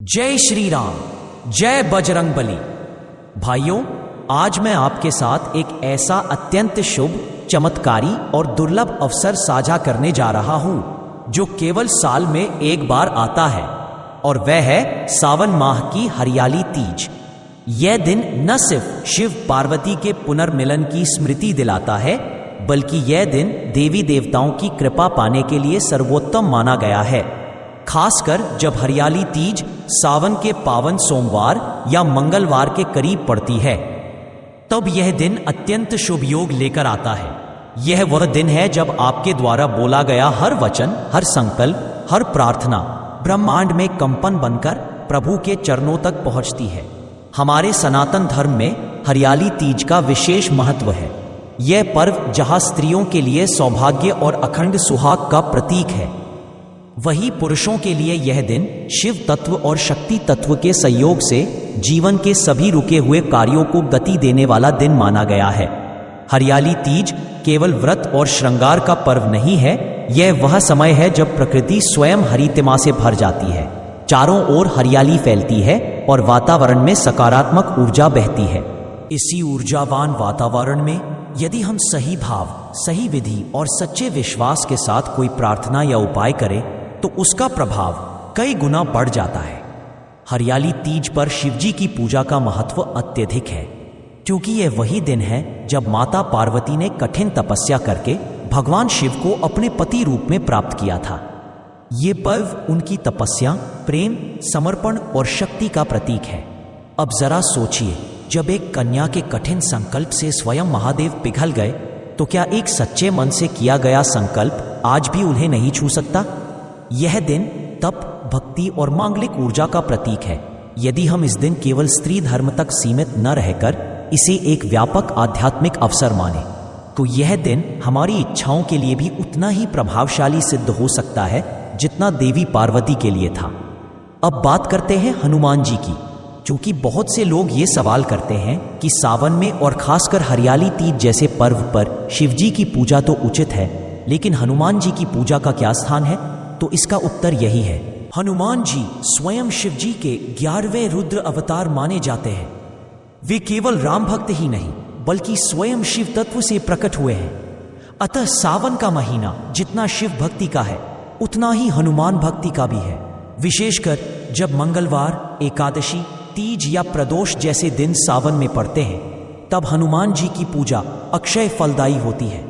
जय श्री राम, जय बजरंगबली। भाइयों, आज मैं आपके साथ एक ऐसा अत्यंत शुभ, चमत्कारी और दुर्लभ अवसर साझा करने जा रहा हूं जो केवल साल में एक बार आता है, और वह है सावन माह की हरियाली तीज। यह दिन न सिर्फ शिव पार्वती के पुनर्मिलन की स्मृति दिलाता है, बल्कि यह दिन देवी देवताओं की कृपा पाने के लिए सर्वोत्तम माना गया है। खासकर जब हरियाली तीज सावन के पावन सोमवार या मंगलवार के करीब पड़ती है, तब यह दिन अत्यंत शुभ योग लेकर आता है। यह वह दिन है जब आपके द्वारा बोला गया हर वचन, हर संकल्प, हर प्रार्थना ब्रह्मांड में कंपन बनकर प्रभु के चरणों तक पहुंचती है। हमारे सनातन धर्म में हरियाली तीज का विशेष महत्व है। यह पर्व जहां स्त्रियों के लिए सौभाग्य और अखंड सुहाग का प्रतीक है, वही पुरुषों के लिए यह दिन शिव तत्व और शक्ति तत्व के संयोग से जीवन के सभी रुके हुए कार्यों को गति देने वाला दिन माना गया है। हरियाली तीज केवल व्रत और श्रृंगार का पर्व नहीं है, यह वह समय है जब प्रकृति स्वयं हरितिमा से भर जाती है, चारों ओर हरियाली फैलती है और वातावरण में सकारात्मक ऊर्जा बहती है। इसी ऊर्जावान वातावरण में यदि हम सही भाव, सही विधि और सच्चे विश्वास के साथ कोई प्रार्थना या उपाय करें, तो उसका प्रभाव कई गुना बढ़ जाता है। हरियाली तीज पर शिवजी की पूजा का महत्व अत्यधिक है, क्योंकि यह वही दिन है जब माता पार्वती ने कठिन तपस्या करके भगवान शिव को अपने पति रूप में प्राप्त किया था। ये पर्व उनकी तपस्या, प्रेम, समर्पण और शक्ति का प्रतीक है। अब जरा सोचिए, जब एक कन्या के कठिन संकल्प से स्वयं महादेव पिघल गए, तो क्या एक सच्चे मन से किया गया संकल्प आज भी उन्हें नहीं छू सकता? यह दिन तप, भक्ति और मांगलिक ऊर्जा का प्रतीक है। यदि हम इस दिन केवल स्त्री धर्म तक सीमित न रहकर इसे एक व्यापक आध्यात्मिक अवसर माने, तो यह दिन हमारी इच्छाओं के लिए भी उतना ही प्रभावशाली सिद्ध हो सकता है जितना देवी पार्वती के लिए था। अब बात करते हैं हनुमान जी की, क्योंकि बहुत से लोग ये सवाल करते हैं कि सावन में और खासकर हरियाली तीज जैसे पर्व पर शिवजी की पूजा तो उचित है, लेकिन हनुमान जी की पूजा का क्या स्थान है? तो इसका उत्तर यही है। हनुमान जी स्वयं शिवजी के 11वें रुद्र अवतार माने जाते हैं। वे केवल राम भक्त ही नहीं, बल्कि स्वयं शिव तत्व से प्रकट हुए हैं। अतः सावन का महीना जितना शिव भक्ति का है, उतना ही हनुमान भक्ति का भी है। विशेषकर जब मंगलवार, एकादशी, तीज या प्रदोष जैसे दिन सावन में पड़ते हैं, तब हनुमान जी की पूजा अक्षय फलदायी होती है।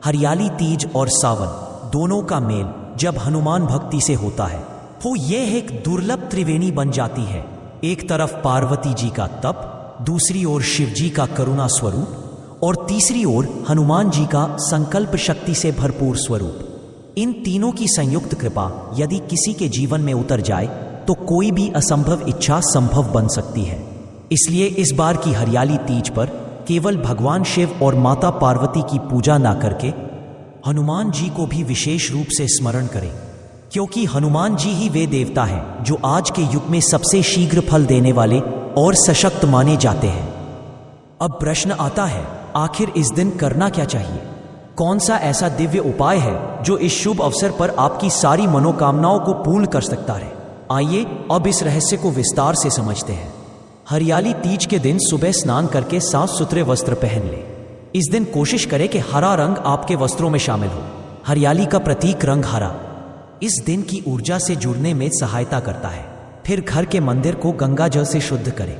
हरियाली तीज और सावन दोनों का मेल जब हनुमान भक्ति से होता है, तो यह एक दुर्लभ त्रिवेणी बन जाती है। एक तरफ पार्वती जी का तप, दूसरी ओर शिव जी का करुणा स्वरूप और तीसरी ओर हनुमान जी का संकल्प शक्ति से भरपूर स्वरूप। इन तीनों की संयुक्त कृपा यदि किसी के जीवन में उतर जाए, तो कोई भी असंभव इच्छा संभव बन सकती है। इसलिए इस बार की हरियाली तीज पर केवल भगवान शिव और माता पार्वती की पूजा ना करके हनुमान जी को भी विशेष रूप से स्मरण करें, क्योंकि हनुमान जी ही वे देवता हैं जो आज के युग में सबसे शीघ्र फल देने वाले और सशक्त माने जाते हैं। अब प्रश्न आता है, आखिर इस दिन करना क्या चाहिए? कौन सा ऐसा दिव्य उपाय है जो इस शुभ अवसर पर आपकी सारी मनोकामनाओं को पूर्ण कर सकता है? आइए अब इस रहस्य को विस्तार से समझते हैं। हरियाली तीज के दिन सुबह स्नान करके साफ सुथरे वस्त्र पहन लें। इस दिन कोशिश करें कि हरा रंग आपके वस्त्रों में शामिल हो। हरियाली का प्रतीक रंग हरा इस दिन की ऊर्जा से जुड़ने में सहायता करता है। फिर घर के मंदिर को गंगा जल से शुद्ध करें,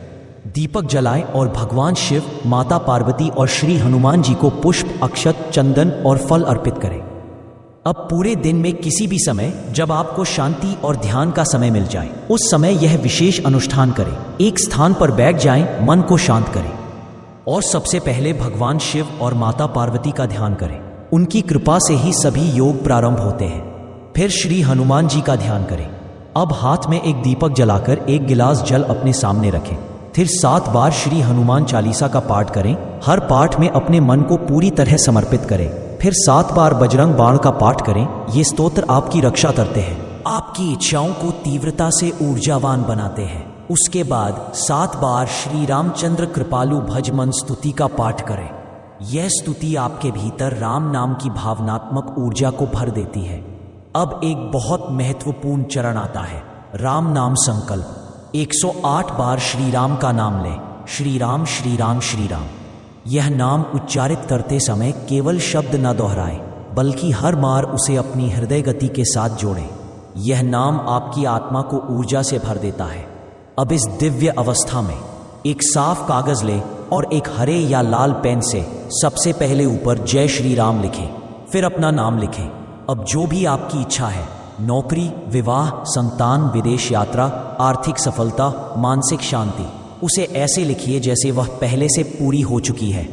दीपक जलाएं और भगवान शिव, माता पार्वती और श्री हनुमान जी को पुष्प, अक्षत, चंदन और फल अर्पित करें। अब पूरे दिन में किसी भी समय जब आपको शांति और ध्यान का समय मिल जाए, उस समय यह विशेष अनुष्ठान करें। एक स्थान पर बैठ जाएं, मन को शांत करें और सबसे पहले भगवान शिव और माता पार्वती का ध्यान करें। उनकी कृपा से ही सभी योग प्रारंभ होते हैं। फिर श्री हनुमान जी का ध्यान करें। अब हाथ में एक दीपक जलाकर एक गिलास जल अपने सामने रखें। फिर 7 बार श्री हनुमान चालीसा का पाठ करें। हर पाठ में अपने मन को पूरी तरह समर्पित करें। फिर 7 बार बजरंग बाण का पाठ करें। ये स्तोत्र आपकी रक्षा करते हैं, आपकी इच्छाओं को तीव्रता से ऊर्जावान बनाते हैं। उसके बाद 7 बार श्री रामचंद्र कृपालु भज मन स्तुति का पाठ करें। यह स्तुति आपके भीतर राम नाम की भावनात्मक ऊर्जा को भर देती है। अब एक बहुत महत्वपूर्ण चरण आता है, राम नाम संकल्प। 108 बार श्री राम का नाम लें। श्री राम श्री राम श्री राम। यह नाम उच्चारित करते समय केवल शब्द न दोहराएं, बल्कि हर बार उसे अपनी हृदय गति के साथ जोड़ें। यह नाम आपकी आत्मा को ऊर्जा से भर देता है। अब इस दिव्य अवस्था में एक साफ कागज लें और एक हरे या लाल पेन से सबसे पहले ऊपर जय श्री राम लिखें, फिर अपना नाम लिखें। अब जो भी आपकी इच्छा है, नौकरी, विवाह, संतान, विदेश यात्रा, आर्थिक सफलता, मानसिक शांति, उसे ऐसे लिखिए जैसे वह पहले से पूरी हो चुकी है।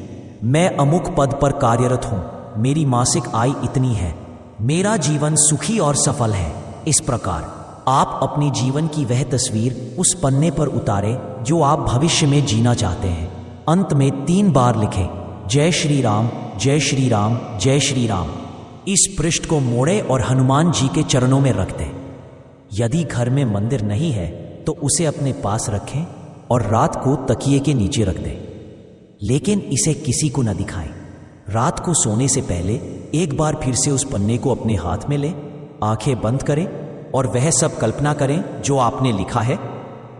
मैं अमुक पद पर कार्यरत हूं, मेरी मासिक आय इतनी है, मेरा जीवन सुखी और सफल है। इस प्रकार आप अपने जीवन की वह तस्वीर उस पन्ने पर उतारें जो आप भविष्य में जीना चाहते हैं। अंत में 3 बार लिखें, जय श्री राम, जय श्री राम, जय श्री राम। इस पृष्ठ को मोड़े और हनुमान जी के चरणों में रख दें। यदि घर में मंदिर नहीं है तो उसे अपने पास रखें और रात को तकिए के नीचे रख दें, लेकिन इसे किसी को न दिखाएं। रात को सोने से पहले एक बार फिर से उस पन्ने को अपने हाथ में लें, आंखें बंद करें और वह सब कल्पना करें जो आपने लिखा है,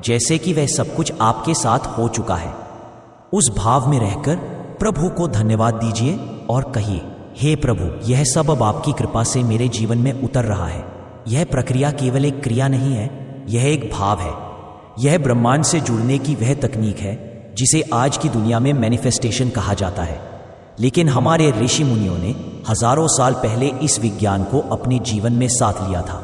जैसे कि वह सब कुछ आपके साथ हो चुका है। उस भाव में रहकर प्रभु को धन्यवाद दीजिए और कहिए, हे प्रभु, यह सब अब आपकी कृपा से मेरे जीवन में उतर रहा है। यह प्रक्रिया केवल एक क्रिया नहीं है, यह एक भाव है। यह ब्रह्मांड से जुड़ने की वह तकनीक है जिसे आज की दुनिया में मैनिफेस्टेशन कहा जाता है। लेकिन हमारे ऋषि मुनियों ने हजारों साल पहले इस विज्ञान को अपने जीवन में साथ लिया था।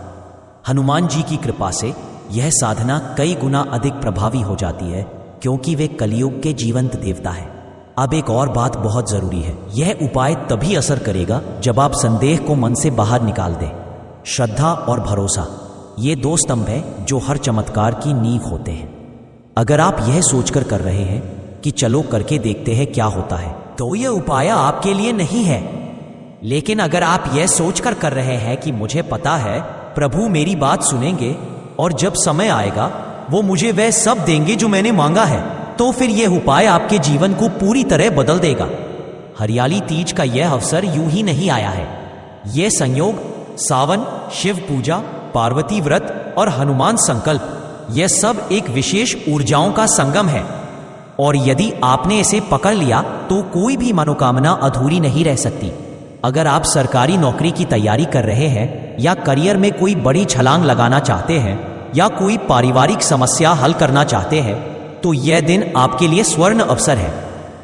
हनुमान जी की कृपा से यह साधना कई गुना अधिक प्रभावी हो जाती है, क्योंकि वे कलियुग के जीवंत देवता है। अब एक और बात बहुत जरूरी है, यह उपाय तभी असर करेगा जब आप संदेह को मन से बाहर निकाल दें। श्रद्धा और भरोसा, ये 2 स्तंभ हैं जो हर चमत्कार की नींव होते हैं। अगर आप यह सोचकर कर रहे हैं कि चलो करके देखते हैं क्या होता है, तो यह उपाय आपके लिए नहीं है। लेकिन अगर आप यह सोचकर कर रहे हैं कि मुझे पता है प्रभु मेरी बात सुनेंगे और जब समय आएगा वो मुझे वह सब देंगे जो मैंने मांगा है, तो फिर यह उपाय आपके जीवन को पूरी तरह बदल देगा। हरियाली तीज का यह अवसर यूं ही नहीं आया है। यह संयोग सावन, शिव पूजा, पार्वती व्रत और हनुमान संकल्प, यह सब एक विशेष ऊर्जाओं का संगम है। और यदि आपने इसे पकड़ लिया तो कोई भी मनोकामना अधूरी नहीं रह सकती। अगर आप सरकारी नौकरी की तैयारी कर रहे हैं या करियर में कोई बड़ी छलांग लगाना चाहते हैं या कोई पारिवारिक समस्या हल करना चाहते हैं, तो यह दिन आपके लिए स्वर्ण अवसर है।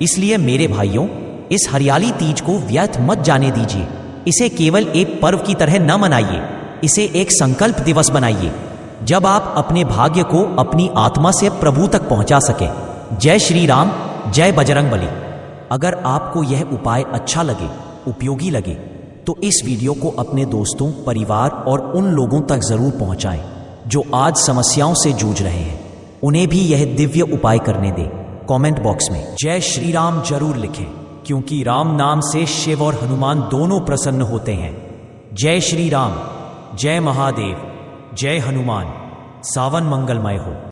इसलिए मेरे भाइयों, इस हरियाली तीज को व्यर्थ मत जाने दीजिए। इसे केवल एक पर्व की तरह न मनाइए, इसे एक संकल्प दिवस बनाइए, जब आप अपने भाग्य को अपनी आत्मा से प्रभु तक पहुंचा सके। जय श्री राम, जय बजरंगबली। अगर आपको यह उपाय अच्छा लगे, उपयोगी लगे, तो इस वीडियो को अपने दोस्तों, परिवार और उन लोगों तक जरूर पहुंचाएं जो आज समस्याओं से जूझ रहे हैं। उन्हें भी यह दिव्य उपाय करने दें। कमेंट बॉक्स में जय श्री राम जरूर लिखें, क्योंकि राम नाम से शिव और हनुमान दोनों प्रसन्न होते हैं। जय श्री राम, जय महादेव, जय हनुमान। सावन मंगलमय हो।